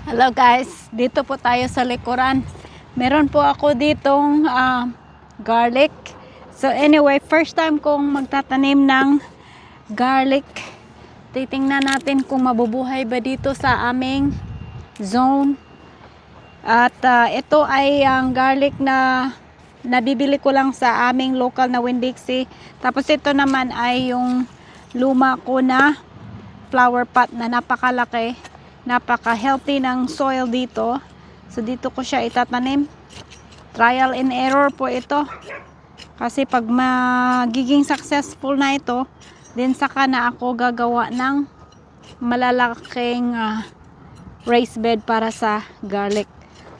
Hello guys, dito po tayo sa likuran. Meron po ako ditong garlic. So anyway, first time kong magtatanim ng garlic. Titingnan natin kung mabubuhay ba dito sa aming zone. At ito ay ang garlic na nabibili ko lang sa aming local na Winn-Dixie. Tapos ito naman ay yung luma ko na flower pot na napakalaki. Napaka-healthy ng soil dito. So dito ko siya itatanim. Trial and error po ito. Kasi pag magiging successful na ito, then saka na ako gagawa ng malalaking raised bed para sa garlic.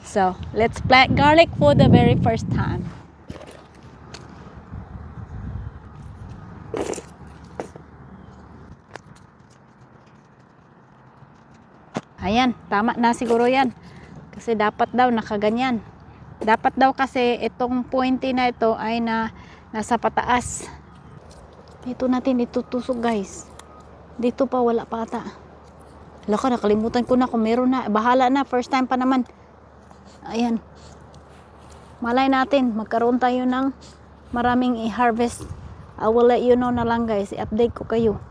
So, let's plant garlic for the very first time. Ayan, tama na siguro yan. Kasi dapat daw nakaganyan. Dapat daw kasi itong pointy na ito ay nasa pataas. Dito natin itutusok guys. Dito pa wala pa ata. Laka, nakalimutan ko na kung meron na. Bahala na, first time pa naman. Ayan. Malay natin, magkaroon tayo ng maraming i-harvest. I will let you know na lang guys. I-update ko kayo.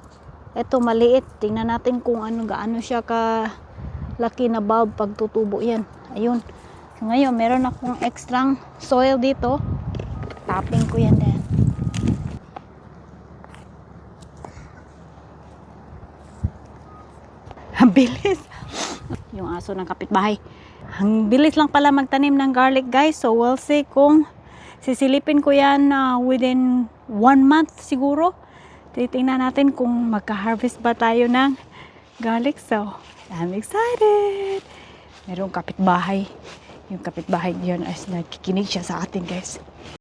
Ito maliit. Tingnan natin kung gaano siya ka laki na bulb pag tutubo yan. Ayun. So ngayon, meron akong extra soil dito. Tapping ko yan din. Ang bilis. Yung aso ng kapitbahay. Ang bilis lang pala magtanim ng garlic guys. So we'll see kung sisilipin ko yan within 1 month siguro. Titingnan natin kung magka-harvest ba tayo ng garlic. So I'm excited. Merong kapitbahay. Yung kapitbahay diyan ay nakikinig siya sa atin guys.